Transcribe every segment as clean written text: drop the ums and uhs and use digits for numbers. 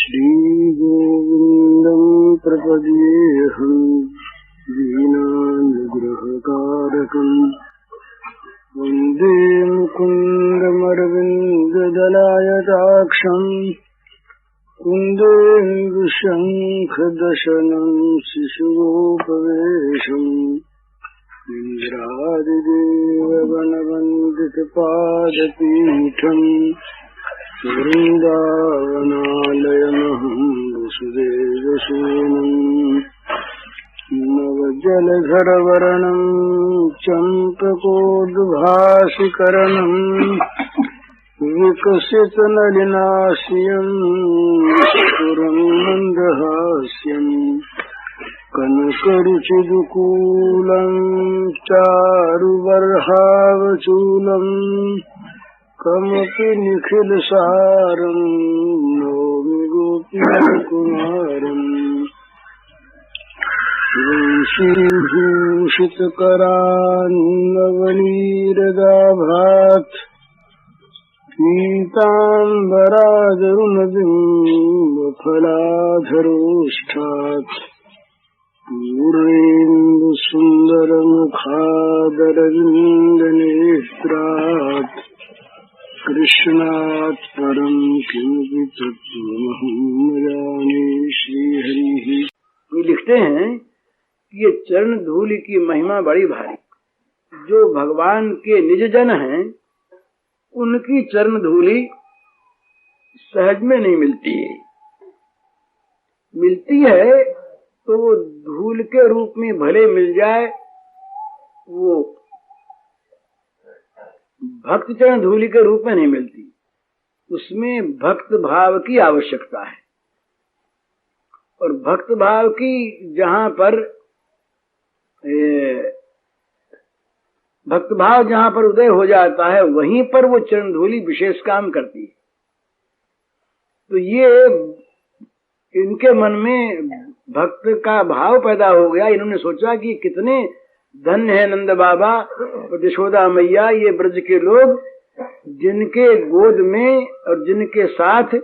श्रीगोविन्दम् प्रपद्येऽहम् दीनानुग्रहकारकम् वन्दे मुकुन्दमरविन्ददलायताक्षम् कुन्देन्दुशङ्खदशनम् शिशुगोपवेशम् इन्द्रादिदेवगणवन्दितपादपीठम् वृन्दावनालयमहम् वसुदेवसेनम् नवजलधरवर्णम् चम्पकोद्भासिकरणम् विकसितनलिनास्यम् स्फुरन् मन्दहास्यम् कनकरुचिदुकूलम् चारुबर्हावचूलम् कमपि निखिलसारम् नौमि गोपीकुमारम् वंशीभूषितकरान्नवनीरदाभात् पीताम्बरादरुणबिम्बफलाधरोष्ठात् पूर्णेन्दुसुन्दरमुखादरविन्दनेत्रात् कृष्णात् परम् किमपि तत्त्वमहं न जाने। श्रीहरिः लिखते हैं कि ये चरण धूलि की महिमा बड़ी भारी। जो भगवान के निज जन हैं उनकी चरण धूलि सहज में नहीं मिलती है। मिलती है तो वो धूल के रूप में भले मिल जाए, वो भक्त चरण धूलि के रूप में नहीं मिलती। उसमें भक्त भाव की आवश्यकता है, और भक्त भाव की जहाँ पर भक्त भाव जहाँ पर उदय हो जाता है वहीं पर वो चरण धूलि विशेष काम करती है। तो ये इनके मन में भक्त का भाव पैदा हो गया। इन्होंने सोचा कि कितने धन्य है नंद बाबा और यशोदा मैया, ये ब्रज के लोग जिनके गोद में और जिनके साथ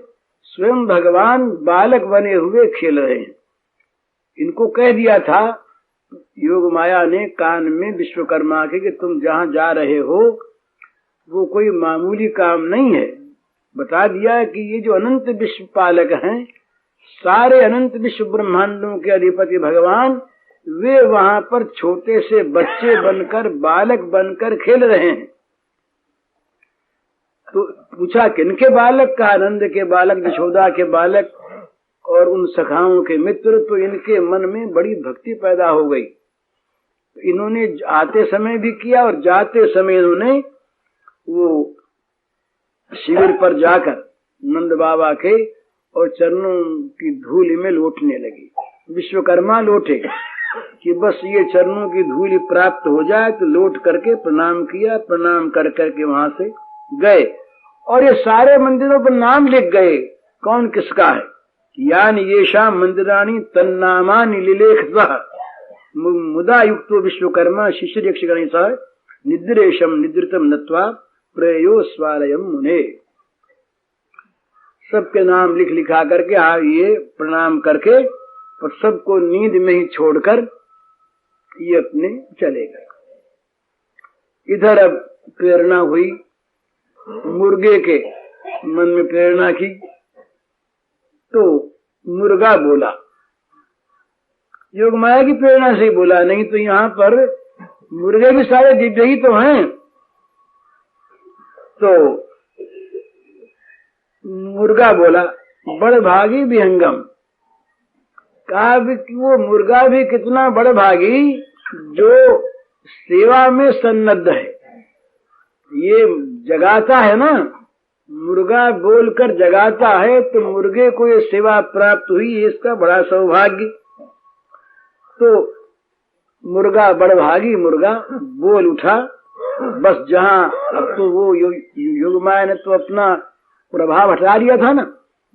स्वयं भगवान बालक बने हुए खेल रहे हैं। इनको कह दिया था योग माया ने कान में विश्वकर्मा के कि तुम जहाँ जा रहे हो वो कोई मामूली काम नहीं है। बता दिया कि ये जो अनंत विश्व पालक हैं, सारे अनंत विश्व ब्रह्मांडों के अधिपति भगवान, वे वहाँ पर छोटे से बच्चे बनकर, बालक बनकर खेल रहे हैं। तो पूछा किनके बालक? का आनंद के बालक, यशोदा के बालक और उन सखाओं के मित्र। तो इनके मन में बड़ी भक्ति पैदा हो गई। तो इन्होंने आते समय भी किया और जाते समय इन्होंने वो शिविर पर जाकर नंद बाबा के और चरणों की धूलि में लौटने लगी। विश्वकर्मा लौटे कि बस ये चरणों की धूलि प्राप्त हो जाए तो लौट करके प्रणाम किया। प्रणाम कर करके वहां से गए और ये सारे मंदिरों पर नाम लिख गए कौन किसका है। यानी येषा मंदिराणि तन्नामानि लिलेखतः मुदा युक्तो विश्वकर्मा शिष्य यक्षगणैः सह निद्रेशम निद्रितम नत्वा प्रयो स्वालयम मुने। सबके नाम लिख लिखा करके ये प्रणाम करके और सबको नींद में ही छोड़कर ये अपने चले गए। इधर अब प्रेरणा हुई, मुर्गे के मन में प्रेरणा की तो मुर्गा बोला। योग माया की प्रेरणा से ही बोला, नहीं तो यहाँ पर मुर्गे भी सारे दिव्य ही तो हैं। तो मुर्गा बोला, बड़ भागी विहंगम। कहा कि वो मुर्गा भी कितना बड़ भागी जो सेवा में सन्नद्ध है। ये जगाता है ना, मुर्गा बोलकर जगाता है तो मुर्गे को ये सेवा प्राप्त हुई, इसका बड़ा सौभाग्य। तो मुर्गा बड़भागी मुर्गा बोल उठा। बस जहाँ अब तो वो योग माया ने तो अपना प्रभाव हटा लिया था ना।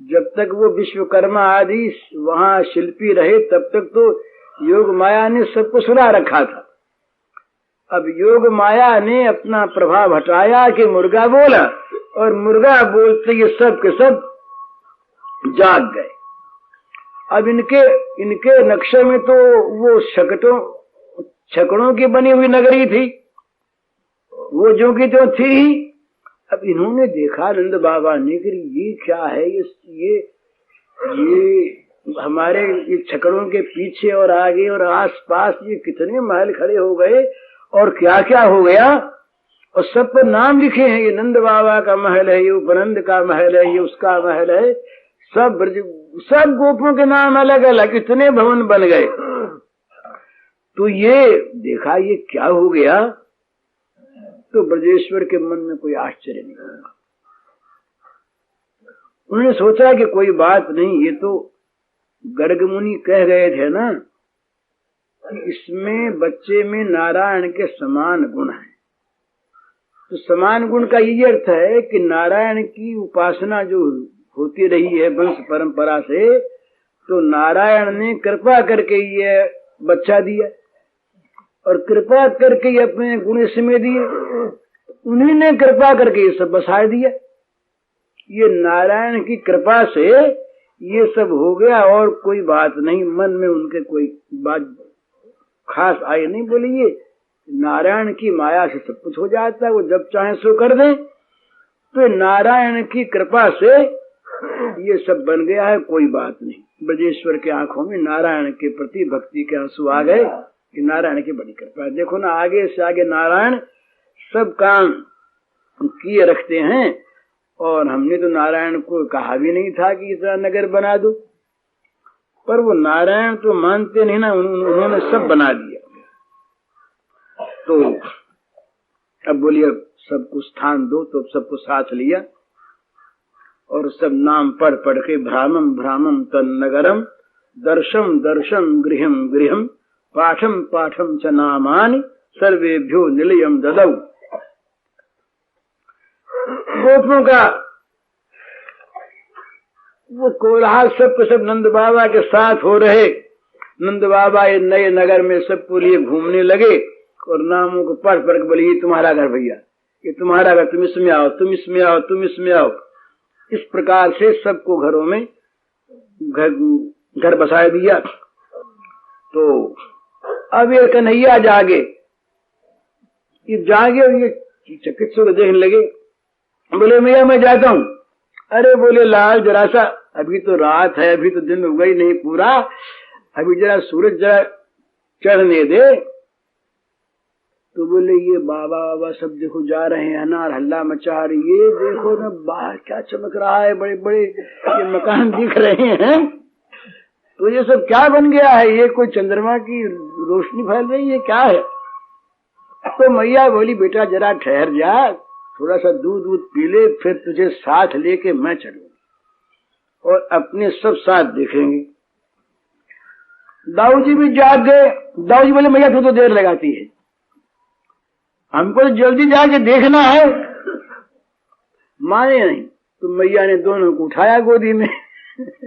जब तक वो विश्वकर्मा आदि वहाँ शिल्पी रहे तब तक तो योग माया ने सबको सुला रखा था। अब योग माया ने अपना प्रभाव हटाया कि मुर्गा बोला, और मुर्गा बोलते ये सब के सब जाग गए। अब इनके नक्शे में तो वो छकड़ों की बनी हुई नगरी थी, वो जो की तो थी ही। अब इन्होंने देखा नंद बाबा ने कि ये क्या है, ये हमारे ये छकड़ों के पीछे और आगे और आसपास ये कितने महल खड़े हो गए और क्या क्या हो गया, और सब पर नाम लिखे हैं, ये नंद बाबा का महल है, ये उपनंद का महल है, ये उसका महल है, सब गोपों के नाम अलग अलग, इतने भवन बन गए। तो ये देखा ये क्या हो गया, तो ब्रजेश्वर के मन में कोई आश्चर्य नहीं हुआ। उन्होंने सोचा कि कोई बात नहीं, ये तो गर्ग मुनि कह गए थे ना कि इसमें बच्चे में नारायण के समान गुण है। तो समान गुण का ये अर्थ है कि नारायण की उपासना जो होती रही है वंश परंपरा से, तो नारायण ने कृपा करके ये बच्चा दिया और कृपा करके ये अपने गुण इसमें दिए, उन्हीं ने कृपा करके ये सब बसाए दिया। ये नारायण की कृपा से ये सब हो गया और कोई बात नहीं, मन में उनके कोई बात खास आई नहीं। बोली ये नारायण की माया से सब कुछ हो जाता है, वो जब चाहे सो कर दे, तो नारायण की कृपा से ये सब बन गया है, कोई बात नहीं। ब्रजेश्वर के आंखों में नारायण के प्रति भक्ति के आंसू आ गए कि नारायण की बड़ी कृपा है। देखो ना, आगे से आगे नारायण सब काम किए रखते हैं, और हमने तो नारायण को कहा भी नहीं था कि इतना नगर बना दो, पर वो नारायण तो मानते नहीं ना, उन्होंने सब बना दिया। तो अब बोलिए सबको स्थान दो, तो सबको साथ लिया और सब नाम पढ़ पढ़ के भ्रामम भ्रामम तन्नगरम, दर्शम दर्शम गृहम गृहम, पाठम पाठम च नामानि, सर्वेभ्यो निलयम ददौ। गोपों का वो कोलाहल सब नंद बाबा के साथ हो रहे। नंद बाबा ये नए नगर में सबको लिए घूमने लगे और नामों को पढ़ पढ़ के बोले ये तुम्हारा घर भैया, ये तुम्हारा घर, तुम इसमें आओ, तुम इसमें आओ, तुम इसमें आओ। इस प्रकार से सबको घरों में घर बसाए दिया। तो अब ये कन्हैया जागे, ये जागे और ये चिकित्सक देखने लगे, बोले भैया मैं जाता हूँ। अरे बोले लाल जरा सा, अभी तो रात है, अभी तो दिन उगा ही नहीं पूरा, अभी जरा सूरज जरा चढ़ने दे। तो बोले ये बाबा बाबा सब देखो जा रहे हैं ना, हल्ला मचा रही, ये देखो ना बाहर क्या चमक रहा है, बड़े बड़े ये मकान दिख रहे हैं, तो ये सब क्या बन गया है, ये कोई चंद्रमा की रोशनी फैल रही है, क्या है। तो मैया बोली बेटा जरा ठहर जा, थोड़ा सा दूध पी ले, फिर तुझे साथ लेके मैं चलूंगी और अपने सब साथ देखेंगे। दाऊ जी भी जाग गए। दाऊ जी बोले मैया तू तो देर लगाती है, हमको तो जल्दी जाके देखना है। माने नहीं, तो मैया ने दोनों को उठाया गोदी में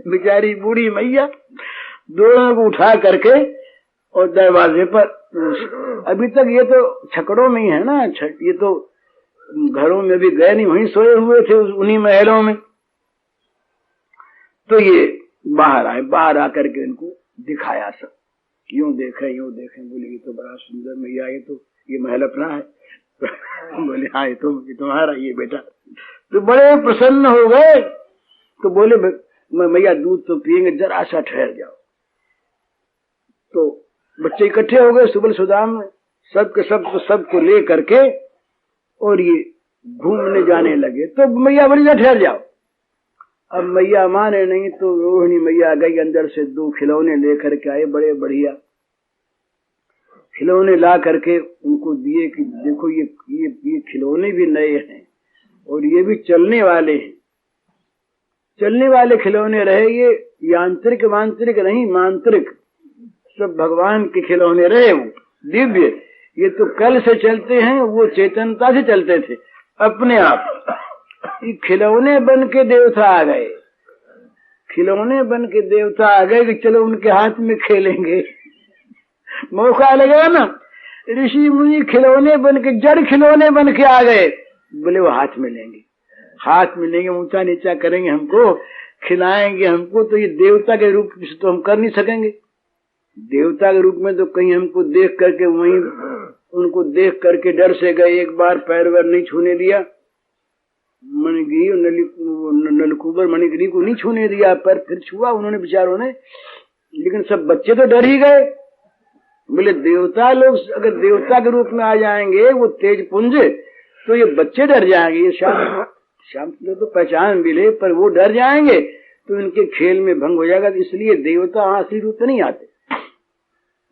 बेचारी बूढ़ी मैया दोनों को उठा करके और दरवाजे पर, अभी तक ये तो छकड़ों में ही है ना, ये तो घरों में भी गए नहीं, वहीं सोए हुए थे उन्हीं महलों में। तो ये बाहर आए, बाहर आकर के इनको दिखाया सब, यूं देखे बोले ये तो बड़ा सुंदर मैया, ये तो ये महल अपना है। बोले हाँ ये तुम्हारा ये बेटा। तो बड़े प्रसन्न हो गए। तो बोले मैया दूध तो पियेंगे, जरा सा ठहर जाओ। तो बच्चे इकट्ठे हो गए सुबल सुदाम में, सबको ले करके और ये घूमने जाने लगे। तो मैया बोली जा ठहर जाओ। अब मैया माने नहीं, तो रोहिणी मैया गई अंदर से 2 खिलौने लेकर के आए, बड़े बढ़िया खिलौने ला करके उनको दिए कि देखो ये खिलौने भी नए हैं और ये भी चलने वाले हैं, चलने वाले खिलौने रहे, ये यांत्रिक मांत्रिक नहीं, मांत्रिक सब भगवान के खिलौने रहे, वो दिव्य। ये तो कल से चलते हैं, वो चेतनता से चलते थे अपने आप। ये खिलौने बन के देवता आ गए, खिलौने बन के देवता आ गए कि चलो उनके हाथ में खेलेंगे। मौका लगेगा ना, ऋषि मुनि खिलौने बन के, जड़ खिलौने बन के आ गए। बोले वो हाथ में लेंगे, ऊंचा नीचा करेंगे हमको, खिलाएंगे हमको, तो ये देवता के रूप से तो हम कर नहीं सकेंगे। देवता के रूप में तो कहीं हमको देख करके वहीं उनको देख करके डर से गए, एक बार पैर वैर नहीं छूने दिया, मणिगिरी नलकूबर मणिगिरी को नहीं छूने दिया, पर फिर छुआ उन्होंने बेचारों ने, लेकिन सब बच्चे तो डर ही गए। बोले देवता लोग अगर देवता के रूप में आ जाएंगे वो तेज पुंज, तो ये बच्चे डर जाएंगे। ये श्याम तो पहचान मिले पर वो डर जाएंगे तो इनके खेल में भंग हो जाएगा। इसलिए देवता असली रूप में नहीं आते,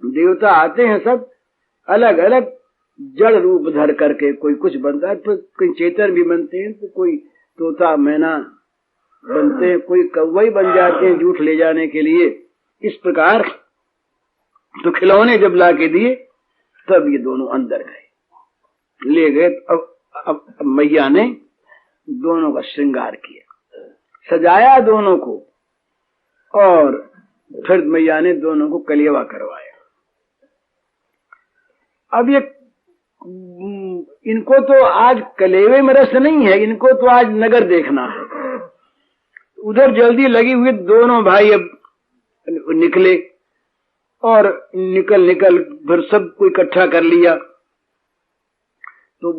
देवता आते हैं सब अलग अलग जड़ रूप धर करके। कोई कुछ बनता है तो कोई चेतन भी बनते हैं, तो कोई तोता मैना बनते हैं, कोई कौवे बन जाते हैं झूठ ले जाने के लिए। इस प्रकार तो खिलौने जब ला के दिए तब ये दोनों अंदर गए, ले गए। अब मैया ने दोनों का श्रृंगार किया, सजाया दोनों को, और फिर मैया ने दोनों को कलियावा करवाया। अब ये इनको तो आज कलेवे में रस नहीं है, इनको तो आज नगर देखना है। उधर जल्दी लगी हुई दोनों भाई अब निकले, और निकल फिर सबको इकट्ठा कर लिया। तो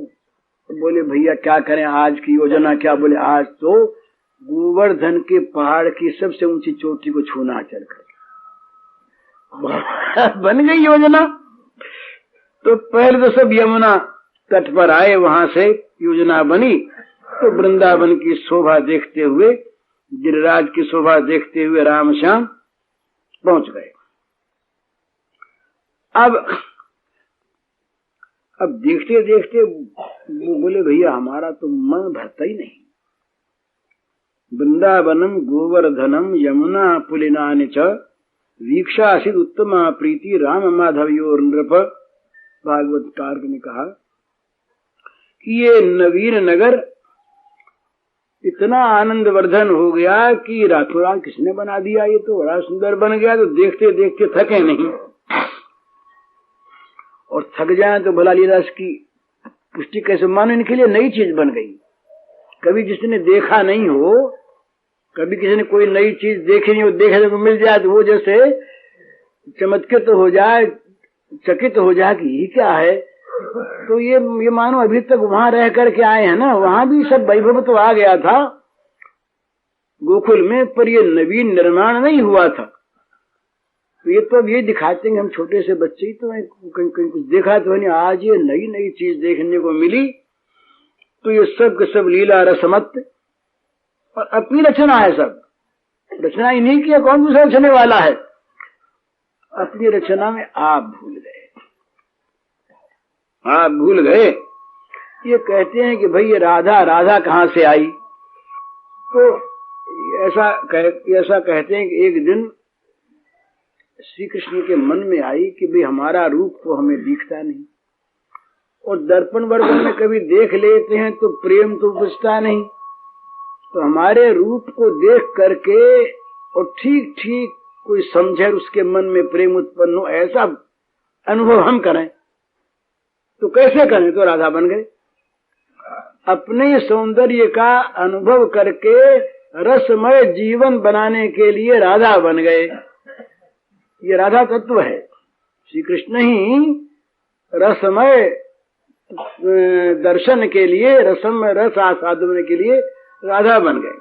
बोले भैया क्या करें, आज की योजना क्या? बोले आज तो गोवर्धन के पहाड़ की सबसे ऊंची चोटी को छूना चलकर बन गई योजना। तो पहले तो सब यमुना तट पर आए, वहां से योजना बनी। तो वृंदावन की शोभा देखते हुए, गिरिराज की शोभा देखते हुए राम श्याम पहुंच गए। अब देखते देखते वो बोले भैया हमारा तो मन भरता ही नहीं। वृंदावनम गोवर्धनम यमुना पुलिनानि च वीक्षासित उत्तमा प्रीति राम माधवयोर नृप। भागवतकार ने कहा कि ये नवीन नगर इतना आनंदवर्धन हो गया कि रातों रात किसने बना दिया, ये तो बड़ा सुंदर बन गया। तो देखते देखते थके नहीं, और थक जाए तो भला लीलास की पुष्टि कैसे? मानो इनके लिए नई चीज बन गई। कभी जिसने देखा नहीं हो, कभी किसी ने कोई नई चीज देखी नहीं हो, देखने को मिल जाए तो वो जैसे चमत्कृत हो जाए, चकित हो जाए कि ये क्या है। तो ये मानो अभी तक वहां रह करके आए हैं ना, वहां भी सब वैभव तो आ गया था गोकुल में, पर ये नवीन निर्माण नहीं हुआ था। तो ये तो अब ये दिखाते हैं हम छोटे से बच्चे ही तो कहीं कुछ देखा तो नहीं, आज ये नई नई चीज देखने को मिली। तो ये सब के सब लीला रसमत और अपनी रचना है, सब रचना ही नहीं किया, कौन दूसरा रचने वाला है। अपनी रचना में आप भूल गए, आप भूल गए। ये कहते हैं कि भाई ये राधा कहाँ से आई? तो ऐसा कहते हैं कि एक दिन श्री कृष्ण के मन में आई कि भाई हमारा रूप तो हमें दिखता नहीं, और दर्पण वर्पण में कभी देख लेते हैं तो प्रेम तो बुझता नहीं। तो हमारे रूप को देख करके और ठीक ठीक कोई समझे उसके मन में प्रेम उत्पन्न हो, ऐसा अनुभव हम करें। तो कैसे करें? तो राधा बन गए। अपने सौंदर्य का अनुभव करके रसमय जीवन बनाने के लिए राधा बन गए। ये राधा तत्व है। श्री कृष्ण ही रसमय दर्शन के लिए, रसमय रस आस्वादन के लिए राधा बन गए।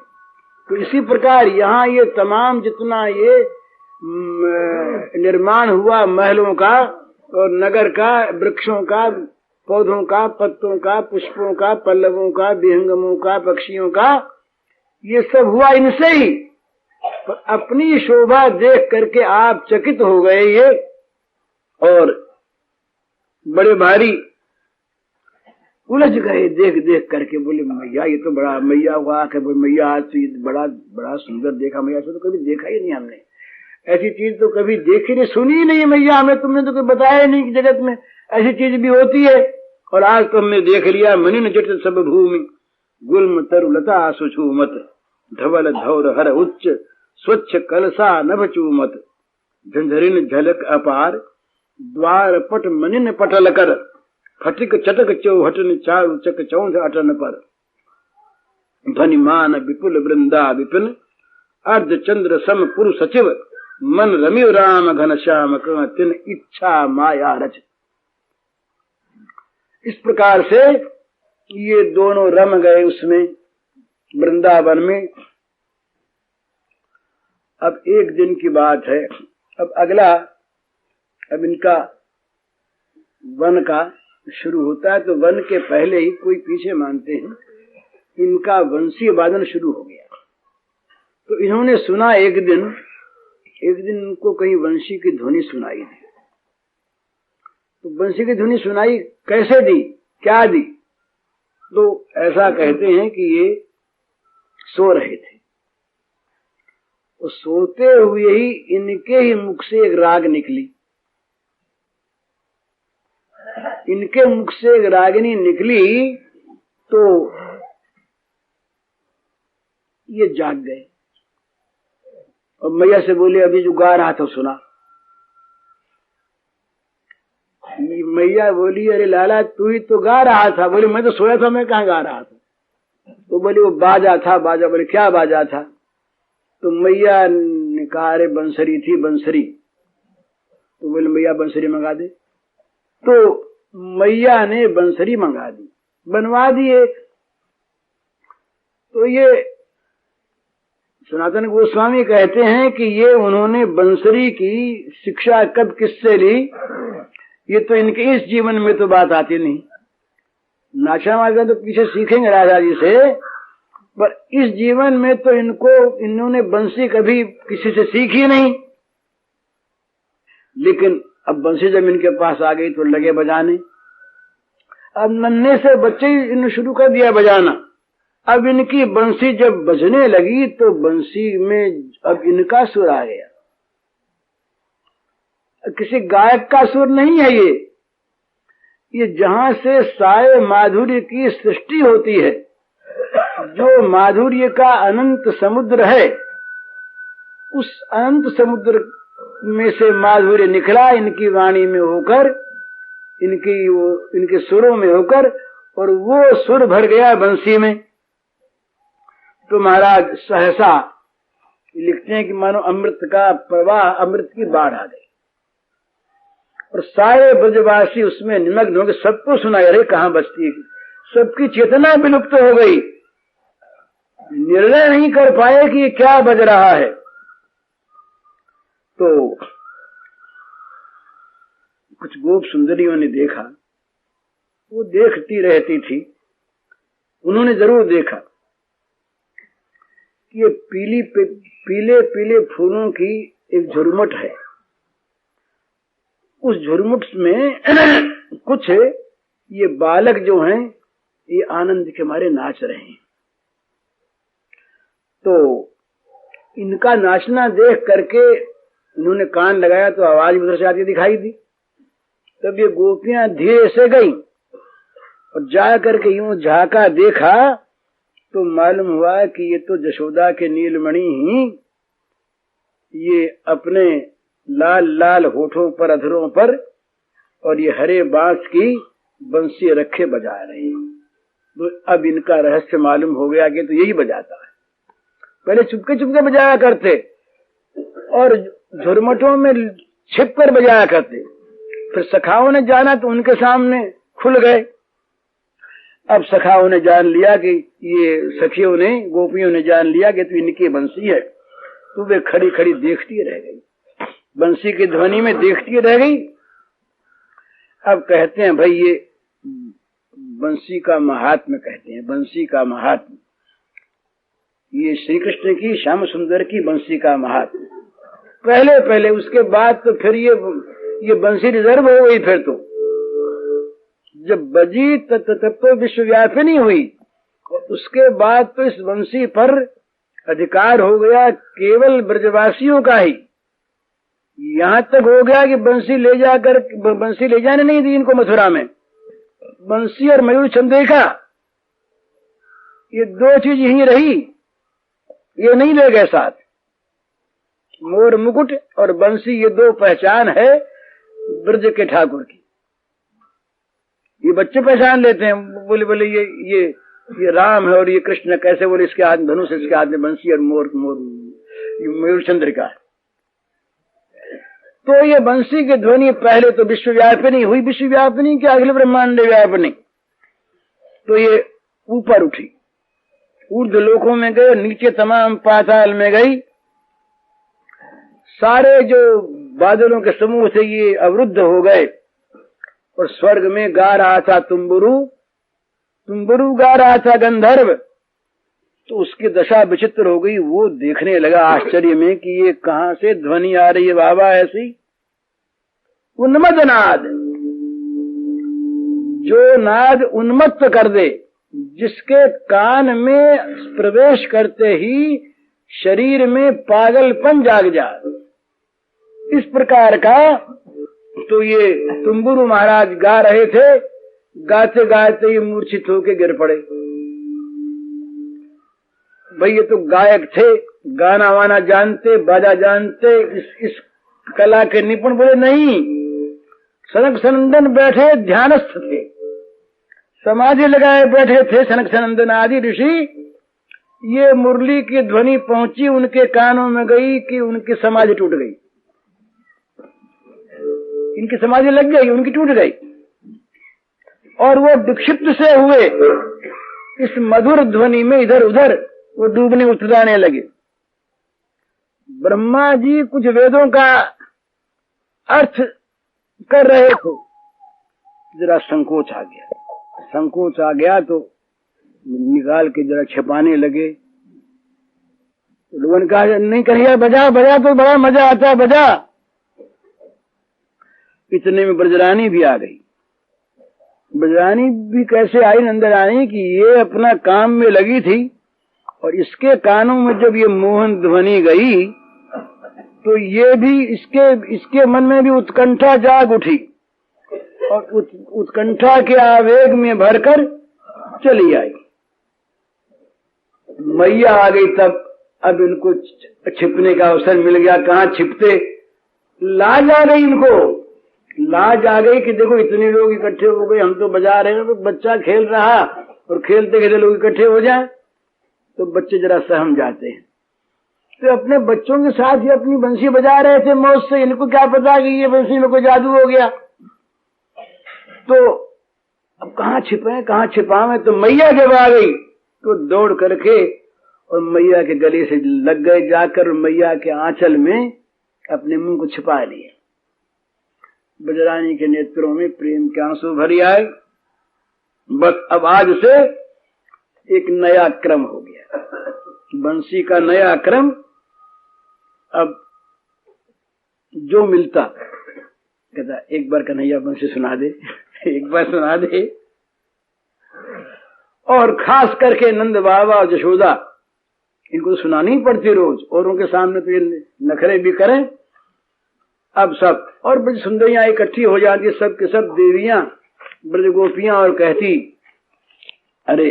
तो इसी प्रकार यहाँ ये तमाम जितना ये निर्माण हुआ महलों का और नगर का, वृक्षों का, पौधों का, पत्तों का, पुष्पों का, पल्लवों का, विहंगमों का, पक्षियों का, ये सब हुआ इनसे ही। पर अपनी शोभा देख करके आप चकित हो गए ये, और बड़े भारी उलझ गए देख देख करके। बोले मैया ये तो बड़ा, मैया हुआ कि मैया आज तो ये बड़ा सुंदर देखा, मैया से तो कभी देखा ही नहीं हमने, ऐसी चीज तो कभी देखी नहीं, सुनी नहीं मैया हमें, तुमने तो कोई बताया नहीं कि जगत में ऐसी चीज भी होती है। और आज तो हमने देख लिया। मनिन जट सब भूमि गुल्म तरुलता सुछूमत, धवल धौर हर उच्च स्वच्छ कलसा नभ चूमत, झंझरिन झलक अपार द्वार पट मनिन पटल कर, फटिक चटक चौहटन चारु चक चौंध अटन पर, धनिमान विपुल वृंदा विपिन अर्धचंद्र सम पुरु सचिव मन रमिव राम घन श्याम तिन इच्छा माया रच। इस प्रकार से ये दोनों रम गए उसमें वृंदावन में। अब एक दिन की बात है। अब अगला, अब इनका वन का शुरू होता है, तो वन के पहले ही कोई पीछे मानते हैं इनका वंशी वादन शुरू हो गया। तो इन्होंने सुना एक दिन इनको कहीं वंशी की ध्वनि सुनाई दी। तो वंशी की ध्वनि सुनाई कैसे दी, क्या दी? तो ऐसा कहते हैं कि ये सो रहे थे, तो सोते हुए ही इनके ही मुख से एक राग निकली। इनके मुख से एक रागिनी निकली तो ये जाग गए और मैया से बोले, अभी जो गा रहा था सुना। मैया बोली, अरे लाला तू ही तो गा रहा था। बोले, मैं तो सोया था, मैं कहाँ गा रहा था। तो बोले, वो बाजा था, बाजा। बोले, क्या बाजा था? तो मैया ने कहा, अरे बंसरी थी, बंसरी। तो बोले, मैया बंसरी मंगा दे। तो मैया ने बंसरी मंगा दी, बनवा दी एक। तो ये सनातन गोस्वामी कहते हैं कि ये उन्होंने बंसरी की शिक्षा कब किससे ली? ये तो इनके इस जीवन में तो बात आती नहीं। नाचना वाचना तो पीछे सीखेंगे राजा जी से, पर इस जीवन में तो इन्होंने बंसी कभी किसी से सीखी नहीं। लेकिन अब बंसी जब इनके पास आ गई तो लगे बजाने। अब नन्हे से बच्चे ही इन्होंने शुरू कर दिया बजाना। अब इनकी बंसी जब बजने लगी तो बंसी में अब इनका सुर आ गया। किसी गायक का सुर नहीं है ये जहां से साए माधुर्य की सृष्टि होती है, जो माधुर्य का अनंत समुद्र है, उस अनंत समुद्र में से माधुर्य निकला इनकी वाणी में होकर, इनके सुरों में होकर, और वो सुर भर गया बंसी में। तो महाराज सहसा लिखते हैं कि मानो अमृत का प्रवाह, अमृत की बाढ़ आ गई और सारे ब्रजवासी उसमें निमग्न हो गए। सबको सुनाई, अरे कहाँ बचती है, सबकी चेतना विलुप्त हो गई। निर्णय नहीं कर पाए कि ये क्या बज रहा है। तो कुछ गोप सुंदरियों ने देखा, वो देखती रहती थी, उन्होंने जरूर देखा कि ये पीले पीले फूलों की एक झुरमुट है। उस झुरमुट में कुछ ये बालक जो हैं ये आनंद के मारे नाच रहे हैं। तो इनका नाचना देख करके इन्होंने कान लगाया तो आवाज उधर से आती दिखाई दी। तब ये गोपियां धीरे से गई और जा करके यूं झाका, देखा तो मालूम हुआ कि ये तो जशोदा के नीलमणि ही ये अपने लाल लाल होठों पर, अधरों पर, और ये हरे बांस की बंसी रखे बजा रहे हैं। तो अब इनका रहस्य मालूम हो गया कि तो यही बजाता है। पहले चुपके चुपके बजाया करते और झुरमुटों में छिप कर बजाया करते। फिर सखाओं ने जाना तो उनके सामने खुल गए। अब सखाओं ने जान लिया कि ये सखियों ने, गोपियों ने जान लिया कि तो इनकी बंसी है। तो वे खड़ी खड़ी देखती रह गई, बंसी की ध्वनि में देखती रह गई। अब कहते हैं भाई ये बंसी का महात्म्य, कहते हैं बंसी का महात्म्य, ये श्री कृष्ण की श्याम सुंदर की बंसी का महात्म्य। पहले पहले, उसके बाद तो फिर ये बंसी रिजर्व हो गई। फिर तो जब बजी तब तो विश्वव्यापिनी हुई, और उसके बाद तो इस बंसी पर अधिकार हो गया केवल ब्रजवासियों का ही। यहां तक हो गया कि बंसी ले जाने नहीं दी इनको मथुरा में। बंसी और मयूर चंद्रिका ये दो चीज यहीं रही, ये नहीं ले गए साथ। मोर मुकुट और बंसी ये दो पहचान है ब्रज के ठाकुर की। ये बच्चे पहचान लेते हैं, बोले बोले ये राम है और ये कृष्ण कैसे, बोले इसके हाथ में धनुष, इसके हाथ में बंसी और मोर मयूर चंद्रिका। तो ये बंसी की ध्वनि पहले तो विश्वव्यापिनी हुई, विश्वव्यापिनी के अखिल ब्रह्मांड व्यापिनी। तो ये ऊपर उठी, ऊर्ध्व लोकों में गए, नीचे तमाम पाताल में गई। सारे जो बादलों के समूह से ये अवरुद्ध हो गए और स्वर्ग में गा रहा था तुम्बुरु, तुम्बुरु गा रहा था गंधर्व। तो उसकी दशा विचित्र हो गई। वो देखने लगा आश्चर्य में कि ये कहां से ध्वनि आ रही है बाबा ऐसी। उन्मत्त नाद, जो नाद उन्मत्त कर दे, जिसके कान में प्रवेश करते ही शरीर में पागलपन जाग जाए, इस प्रकार का। तो ये तुम्बुरु महाराज गा रहे थे, गाते गाते ये मूर्छित होके गिर पड़े। भाई ये तो गायक थे, गाना वाना जानते, बाजा जानते, इस कला के निपुण। बोले नहीं, सनक सनंदन बैठे ध्यानस्थ थे, समाधि लगाए बैठे थे सनक सनंदन आदि ऋषि। ये मुरली की ध्वनि पहुंची उनके कानों में गई कि उनकी समाधि टूट गई, इनकी समाधि लग गई, उनकी टूट गई। और वो विक्षिप्त से हुए इस मधुर ध्वनि में इधर उधर वो डूबने उतराने लगे। ब्रह्मा जी कुछ वेदों का अर्थ कर रहे थे, जरा संकोच आ गया। संकोच आ गया तो निकाल के जरा छिपाने लगे। लोगों ने कहा नहीं कहिए, बजा बजा तो बड़ा मजा आता है, बजा। इतने में ब्रजरानी भी आ गई। ब्रजरानी भी कैसे आई नंदरानी की ये अपना काम में लगी थी और इसके कानों में जब ये मोहन ध्वनि गई तो ये भी इसके मन में भी उत्कंठा जाग उठी और उत्कंठा के आवेग में भरकर चली आई। मैया आ गई तब अब इनको छिपने का अवसर मिल गया। कहाँ छिपते, लाज आ गई इनको, लाज आ गई कि देखो इतने लोग इकट्ठे हो गए, हम तो बजा रहे हैं, तो बच्चा खेल रहा और खेलते खेलते लोग इकट्ठे हो जाए तो बच्चे जरा सहम जाते हैं। तो अपने बच्चों के साथ ही अपनी बंसी बजा रहे थे मौज से। इनको क्या पता कि ये बंसी में कोई जादू हो गया। तो अब कहाँ छिपे, कहाँ छिपावे। तो मैया जब आ गई तो दौड़ करके और मैया के गले से लग गए जाकर, मैया के आंचल में अपने मुंह को छिपा लिए। ब्रजरानी के नेत्रों में प्रेम के आंसू भरी आए। बस अब आज से एक नया क्रम हो गया, बंसी का नया क्रम। अब जो मिलता कहता एक बार कन्हैया बंसी सुना दे, एक बार सुना दे। और खास करके नंद बाबा और जशोदा, इनको तो सुनानी पड़ती रोज, और उनके सामने तो ये नखरे भी करें। अब सब और ब्रज सुंदरियां इकट्ठी हो जाती, सब के सब देवियां ब्रज गोपियां, और कहती अरे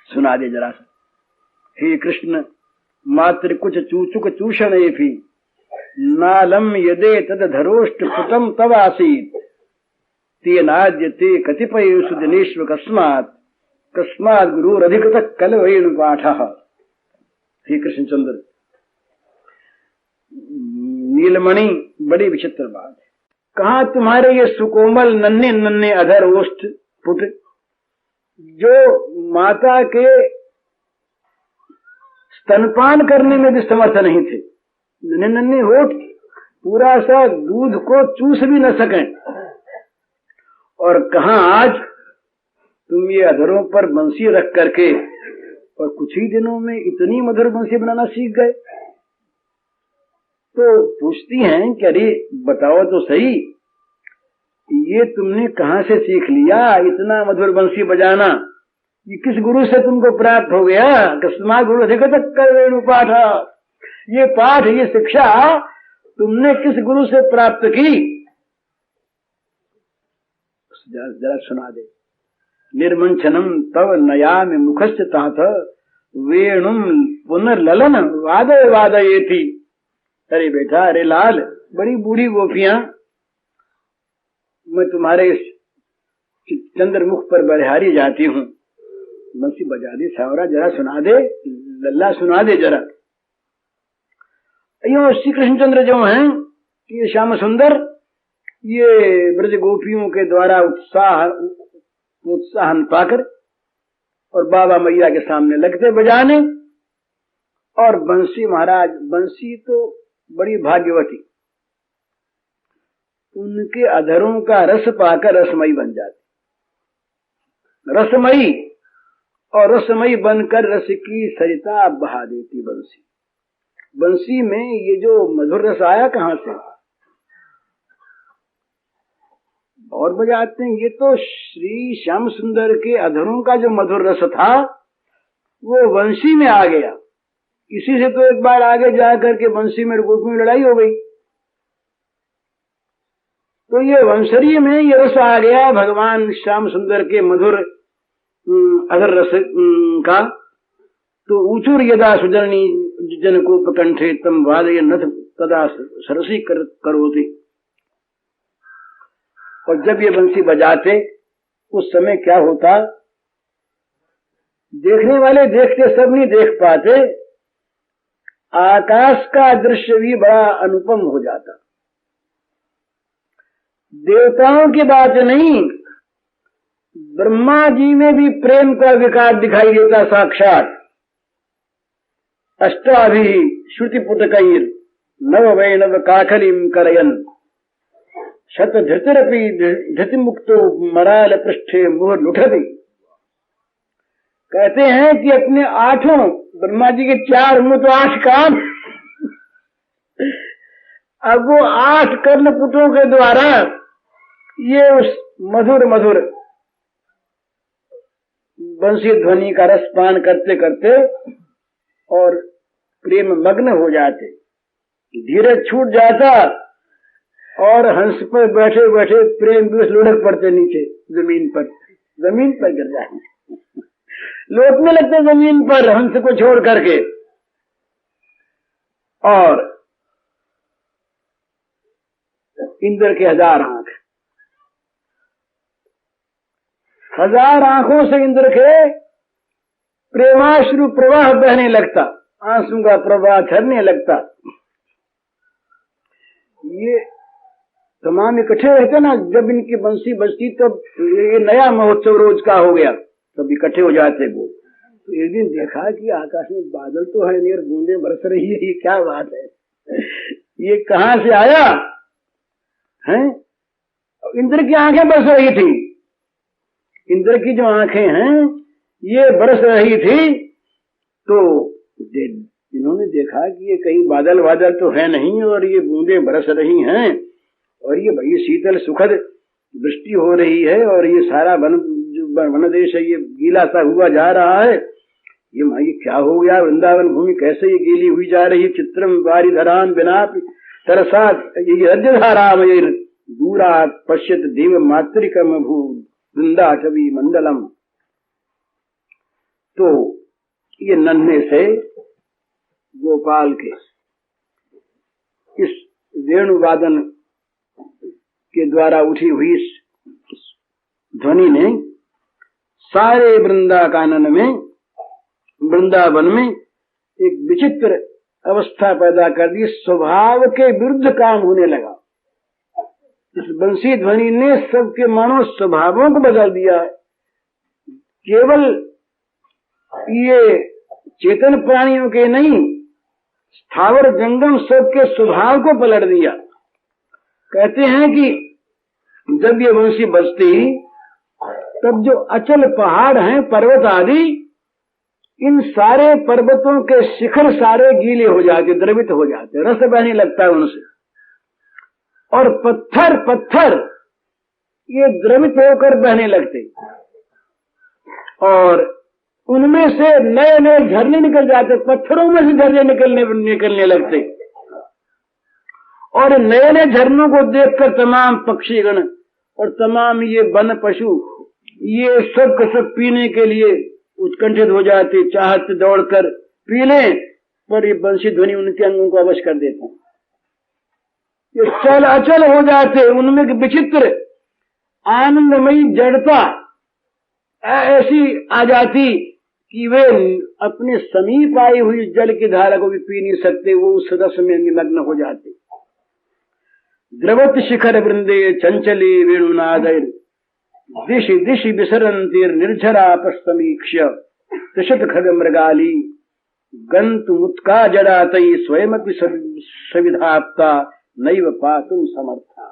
सुना दे जरा सा। हे कृष्ण मात्र कुछ चूचुक चूषण ये भी नालम यदे तद धरोष्ट पुटम तव आसीत ते नाद्य ते कतिपय सुदिनेश्व कस्मात कस्मात गुरु अधिकृत कल वेणु पाठ। हे कृष्ण चंद्र, नीलमणि बड़ी विचित्र बात है। कहाँ तुम्हारे ये सुकोमल नन्हे नन्हे अधर ओष्ठ पुट, जो माता के स्तनपान करने में भी समर्थ नहीं थे, नन्हे नन्हे होठ पूरा सा दूध को चूस भी न सकें। और कहाँ आज तुम ये अधरों पर बंसी रख करके और कुछ ही दिनों में इतनी मधुर बंसी बनाना सीख गए। तो पूछती हैं कि अरे बताओ तो सही, ये तुमने कहाँ से सीख लिया इतना मधुर बंसी बजाना, ये किस गुरु से तुमको प्राप्त हो गया। कस्मात गुरु अधिकृत कर वेणु पाठ, ये पाठ ये शिक्षा तुमने किस गुरु से प्राप्त की, जरा सुना दे। निर्मंचनम तव नयाम मुखश्च तात वेणुम पुनर्ललन वादय वादयेति। अरे बेटा, अरे लाल, बड़ी बूढ़ी गोपियां, मैं तुम्हारे इस चंद्रमुख पर बलिहारी जाती हूँ, बंसी बजा दी, सावरा जरा सुना दे, लल्ला सुना दे जरा। यूं श्री कृष्णचंद्र जो हैं, ये श्याम सुंदर, ये ब्रज गोपियों के द्वारा उत्साहन पाकर और बाबा मैया के सामने लगते बजाने। और बंसी महाराज, बंसी तो बड़ी भाग्यवती, उनके अधरों का रस पाकर रसमयी बन जाती, रसमयी, और रसमयी बनकर रस की सरिता बहा देती बंसी। बंसी में ये जो मधुर रस आया कहां से? और बजाते हैं, ये तो श्री श्याम सुंदर के अधरों का जो मधुर रस था वो बंसी में आ गया। इसी से तो एक बार आगे जाकर के बंसी में गोपियों में लड़ाई हो गई। तो ये वंशरी में ये रस आ गया भगवान श्याम सुंदर के मधुर अधर रस का। तो ऊचुर यदा सुजनी जनकोपकंठे तम वादय नथ तदा सरसी करोति। और जब ये बंसी बजाते उस समय क्या होता, देखने वाले देखते, सब नहीं देख पाते, आकाश का दृश्य भी बड़ा अनुपम हो जाता। देवताओं की बात नहीं, ब्रह्मा जी में भी प्रेम का विकार दिखाई देता साक्षात। अष्टाभि श्रुति पुटकैर नव वैनव काकलिम करयन शत धृतिरपि धृति मुक्तो मराल पृष्ठे मुह लुठति। कहते हैं कि अपने आठों, ब्रह्मा जी के 4 मुंह तो 8 कान, अब वो 8 कर्णपुटों के द्वारा ये उस मधुर मधुर बंसी ध्वनि का रसपान करते करते और प्रेम मग्न हो जाते। धीरज छूट जाता और हंस पर बैठे बैठे प्रेम विवश लुढ़क पड़ते नीचे जमीन पर गिर जाते, लौटने लगते जमीन पर हंस को छोड़ करके। और इंद्र के 1000 आंख, 1000 आंखों से इंद्र के प्रेमाश्रु प्रवाह बहने लगता, आंसू का प्रवाह झरने लगता। ये तमाम इकट्ठे रहते ना, जब इनकी बंसी बजती तब ये नया महोत्सव रोज का हो गया, सब इकट्ठे हो जाते वो। तो एक दिन देखा कि आकाश में बादल तो है नहीं और बूंदें बरस रही है, ये क्या बात है, ये कहां से आया है? इंद्र की आंखें बरस रही थी, इंद्र की जो आंखें हैं ये बरस रही थी। तो इन्होंने देखा कि ये कहीं बादल वादल तो है नहीं और ये बूंदें बरस रही हैं और ये बड़ी शीतल सुखद वृष्टि हो रही है और ये सारा वन देश है ये गीला सा हुआ जा रहा है। ये क्या हो गया, वृंदावन भूमि कैसे ये गीली हुई जा रही? चित्रम वारी धरान बिना तरसात धाराम दूरा पश्यत देव मातृकम भू वृंदा छवि मंडलम। तो ये नन्हे से गोपाल के इस वेणुवादन के द्वारा उठी हुई ध्वनि ने सारे वृंदावन में एक विचित्र अवस्था पैदा कर दी। स्वभाव के विरुद्ध काम होने लगा। इस बंसी ध्वनि ने सबके मानो स्वभावों को बदल दिया। केवल ये चेतन प्राणियों के नहीं, स्थावर जंगम सबके स्वभाव को पलट दिया। कहते हैं कि जब ये बंसी बजती तब जो अचल पहाड़ हैं, पर्वत आदि, इन सारे पर्वतों के शिखर सारे गीले हो जाते, द्रवित हो जाते, रस बहने लगता है उनसे। और पत्थर ये द्रवित होकर बहने लगते और उनमें से नए नए झरने निकल जाते, पत्थरों में से झरने निकलने लगते। और नए नए झरनों को देखकर तमाम पक्षीगण और तमाम ये वन पशु ये सब के सब पीने के लिए उत्कंठित हो जाते, चाहते दौड़कर पी लें, पर ये बंसी ध्वनि उनके अंगों को अवश कर देते। ये चल अचल हो जाते, उनमें विचित्र आनंदमयी जड़ता ऐसी आ जाती कि वे अपने समीप आई हुई जल की धारा को भी पी नहीं सकते, वो उस रस में निमग्न हो जाते। द्रवत शिखर वृंदे चंचली वेणुनादै दिशि दिशि विसरन्तिर निर्झरापस्तमीक्ष्य त्रिशत खग मृगाली गंतुमुत्का जड़ातई स्वयमपि सविधाप्ता नैव पातुम समर्था।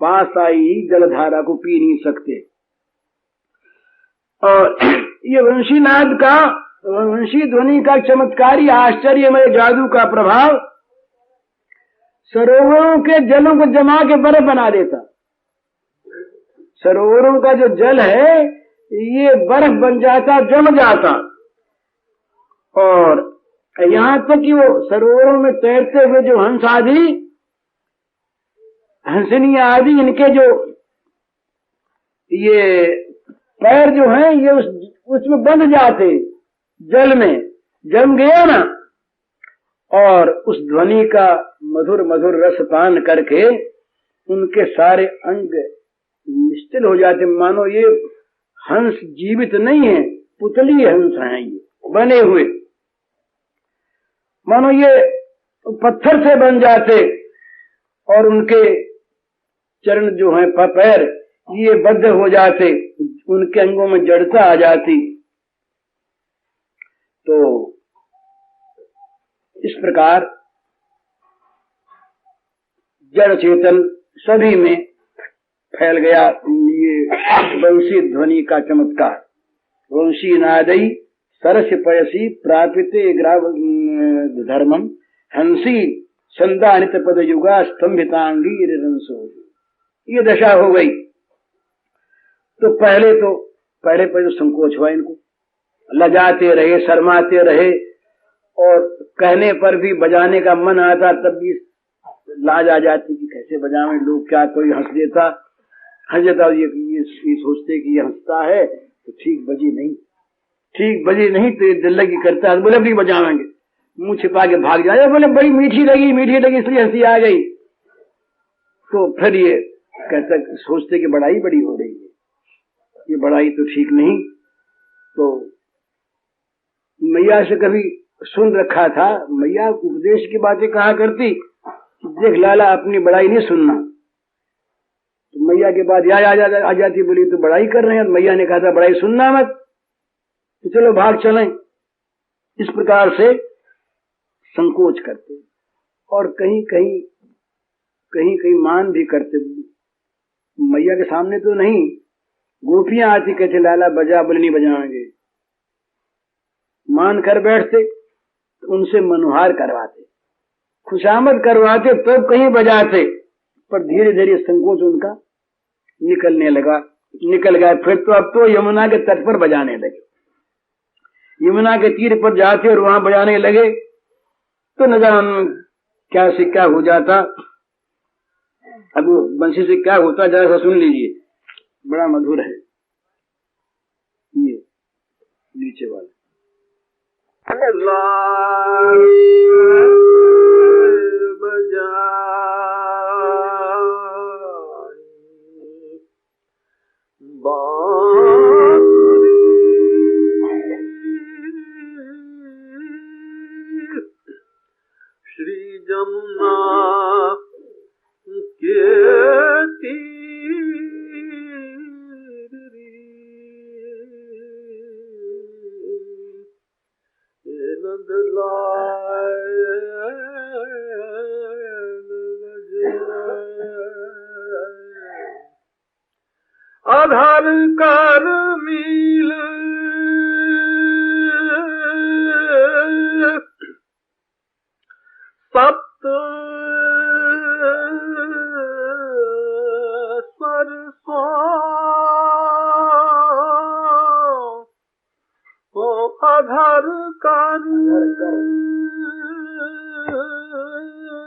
पास आई जलधारा को पी नहीं सकते। और ये वंशीनाद का, वंशी ध्वनि का चमत्कारी आश्चर्यमय जादू का प्रभाव सरोवरों के जलों को जमा के बर्फ बना देता। सरोवरों का जो जल है ये बर्फ बन जाता, जम जाता। और यहां तक कि वो सरोवरों में तैरते हुए जो हंस आदि, हंसनी आदि, इनके जो ये पैर जो हैं ये उसमें बंध जाते, जल में जम गया ना। और उस ध्वनि का मधुर मधुर रस पान करके उनके सारे अंग निश्चल हो जाते, मानो ये हंस जीवित नहीं है, पुतली हंस हैं ये बने हुए, मानो ये पत्थर से बन जाते। और उनके चरण जो हैं, पैर, ये बद्ध हो जाते, उनके अंगों में जड़ता आ जाती। तो इस प्रकार जड़ चेतन सभी में फैल गया ये वंशी ध्वनि का चमत्कार। वंशी नादई सरस पयसी प्रापिते ग्राव धर्मम हंसी संदानित पद युगा स्तंभितांगी रंसो। ये दशा हो गई। तो पहले पर जो संकोच हुआ, इनको लजाते रहे, शर्माते रहे, और कहने पर भी बजाने का मन आता तब भी लाज आ जाती कि कैसे बजावें, लोग क्या, कोई हंस देता, ये सोचते कि ये हंसता है तो ठीक बजी नहीं तो ये दिल लगी करता है, बोले नहीं बजावेंगे, मुंह छिपा के भाग जाए, बोले बड़ी मीठी लगी इसलिए हंसी आ गई। तो फिर ये कहता, सोचते कि बड़ाई बड़ी हो रही है, ये बड़ाई तो ठीक नहीं। तो मैया से कभी सुन रखा था, मैया उपदेश की बातें कहा करती, देख लाला अपनी बड़ाई नहीं सुनना। तो मैया के बाद आ जाती, बोली तो बड़ाई कर रहे हैं। मैया ने कहा था बड़ाई सुनना मत, तो चलो भाग चलें। इस प्रकार से संकोच करते, और कहीं कहीं मान भी करते। मैया के सामने तो नहीं, गोपियां आती, कहते लाला बजा, बोले नहीं बजाएंगे, मान कर बैठते। तो उनसे मनुहार करवाते, खुशामद करवाते, तब कहीं बजाते। पर धीरे धीरे संकोच उनका निकल गया। फिर तो अब तो यमुना के तट पर बजाने लगे, यमुना के तीर पर जाते और वहां बजाने लगे। तो न जान क्या से क्या हो जाता। अब बंसी से क्या होता, जरा सा सुन लीजिए, बड़ा मधुर है ये नीचे वाला। श्री जमुना के तीर नंद आधार कर मिल सप्त सरसों आधार कर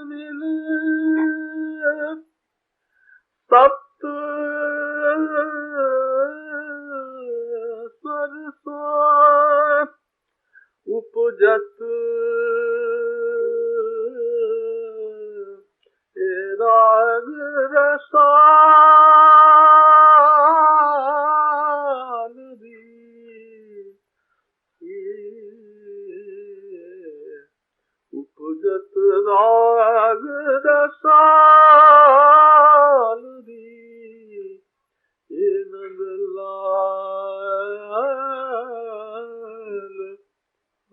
मिल सप्त सरसों उपजत राग रसाल दी अनुराग रसाल दी ये नंदलाल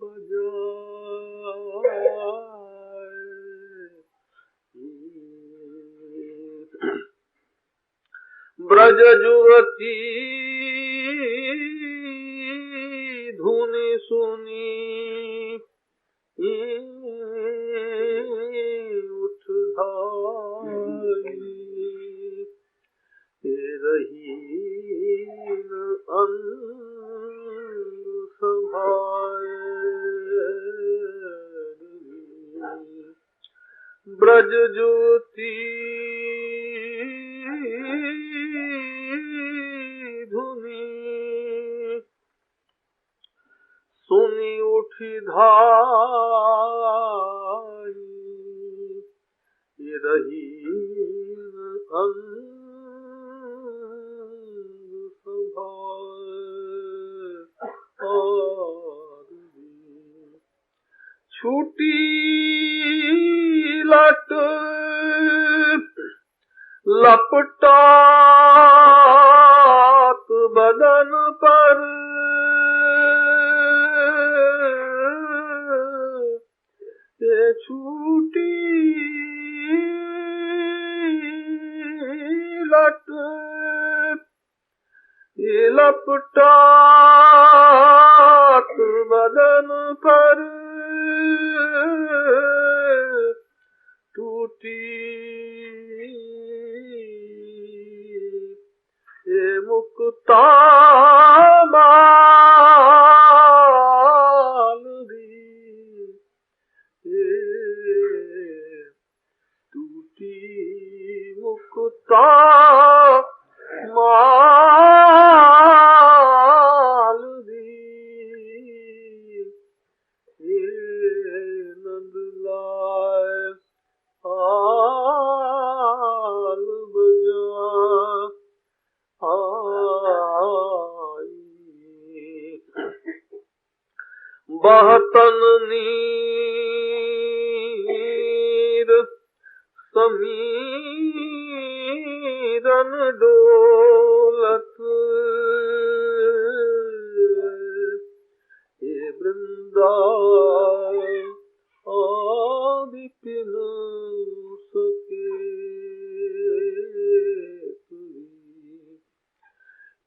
बजाए। ब्रज जुवती धुनि सुनी उठ धाई रहीन अंग संभाए। ब्रज ज्योति धुनी सुनी उठी धाई रहीन अंग छूटी लट लपटात बदन पर ये छूटी लट ये लपटात बदन पर टूटी ये मुक्ता माल दी ये टूटी मुक्ता माल दी ये नंदलाल आल बजा आई। बहतन नीर समीरन डोलत ये वृंदावन आदि पिन सके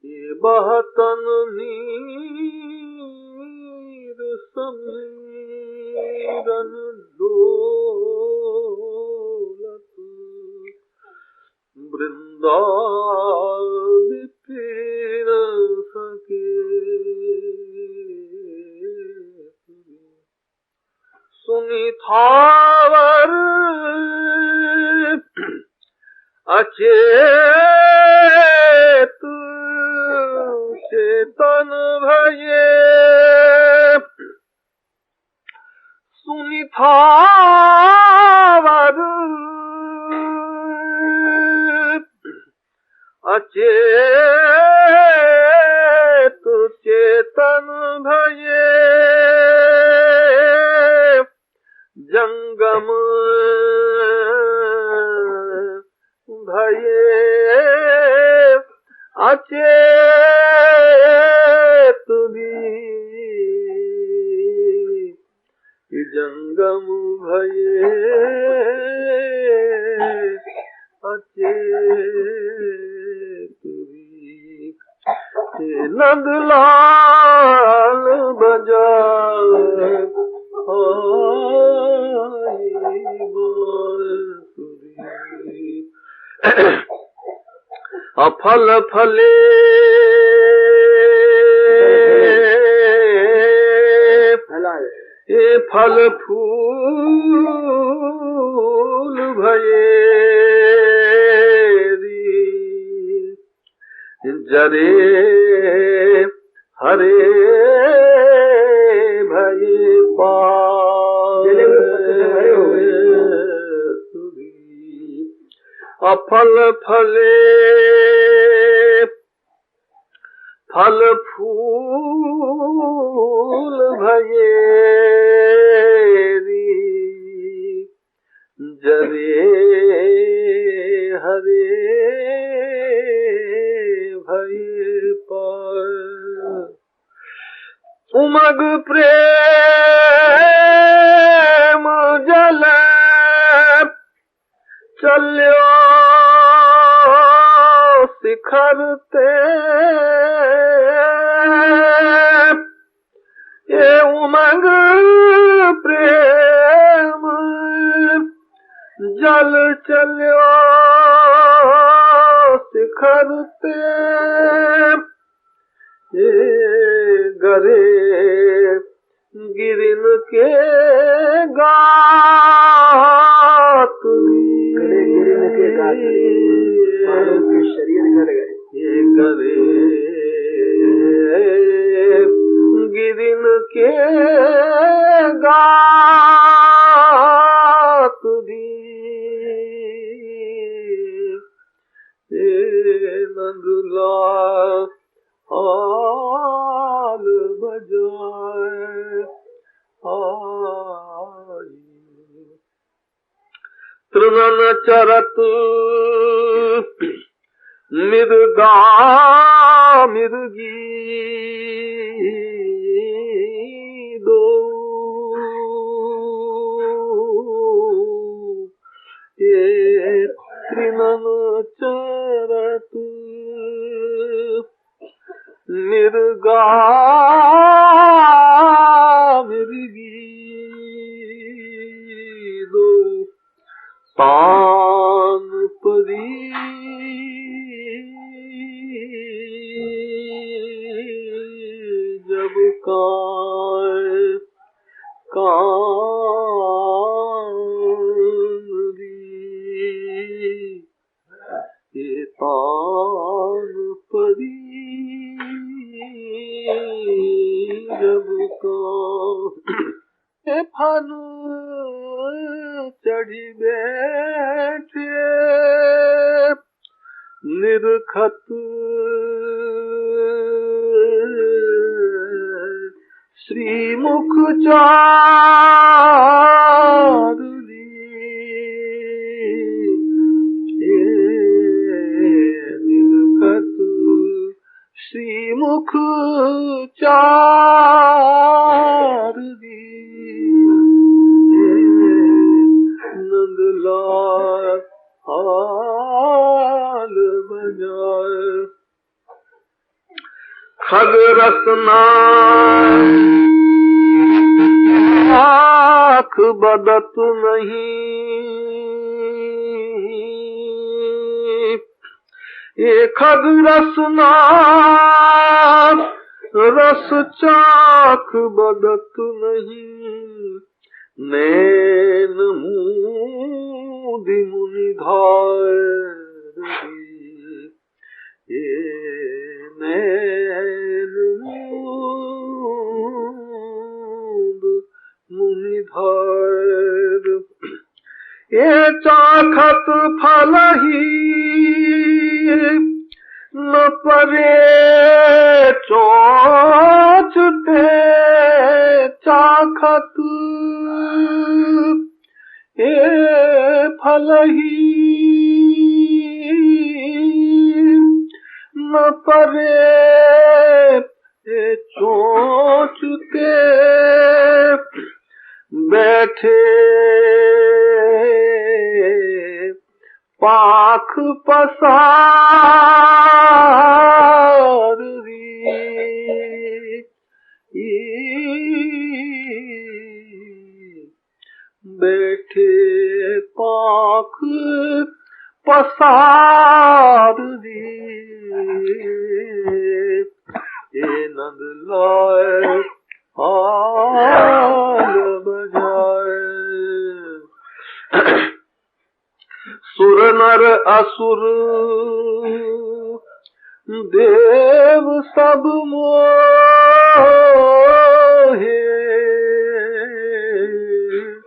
ये बहतन नीर समीरन डोलत वृंदावन पिन सके सुनी थावर अचेत चेतन भये सुनी थावर अचेत चेतन भये जंगम भये अचेत भी जंगम भये अचेत भी नंदलाल बजाए अफल फले ये फल फूल भये जरे हरे भये अफल फले फल फूल भये जरे हरे भय पर उमग प्रेम जल चल्यो शिखर ते ये उमंग प्रेम जल चल्यो शिखर ते ये गरे गिरिन के गात शरीर गड़ गए। ये गरे गिरिन के गात नंदला हाल बजाए तृणन चरत मिर्गा मिर्गी दो ये तृणन चरत मिर्गा मिर्गी दो तान परी जब कांदी ये तान परी जब का फन चढ़ी बैठे निरखत श्रीमुख चारुली निरखत श्रीमुख चारुली नंदलाल हाल बजाए खग रसना आँख बदत नहीं ये खग रसना रस चाख बदत नहीं नैन मूदी मुनि धारी ये नैन मूद मुनि धार ये चाखत फल ही न परे चोचते चाखत ये फल ही न परे चोचते बैठे पाख पसार बैठे पाख पसार ये नंद लाए हाल बजाए सुर नर असुर देव सब मोहे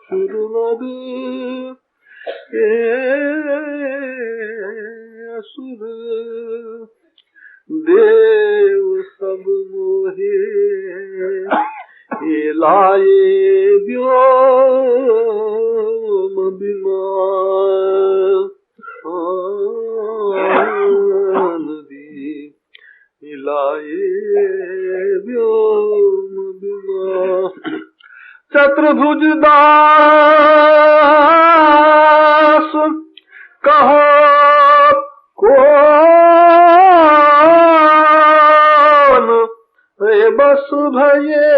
सुर नर असुर देव सब मोहे ये लाए व्योम विमान भुजदास कहो कौन रे बस भये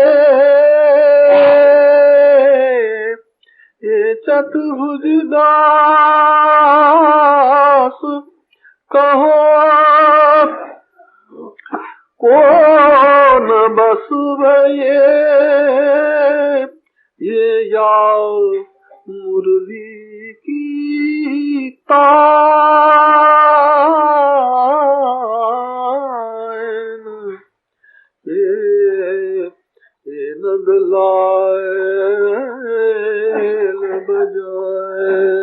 ये चतुर्भुजदास कहो कौन बस भये ये या मुरली की तान ये नंद लाल बजाए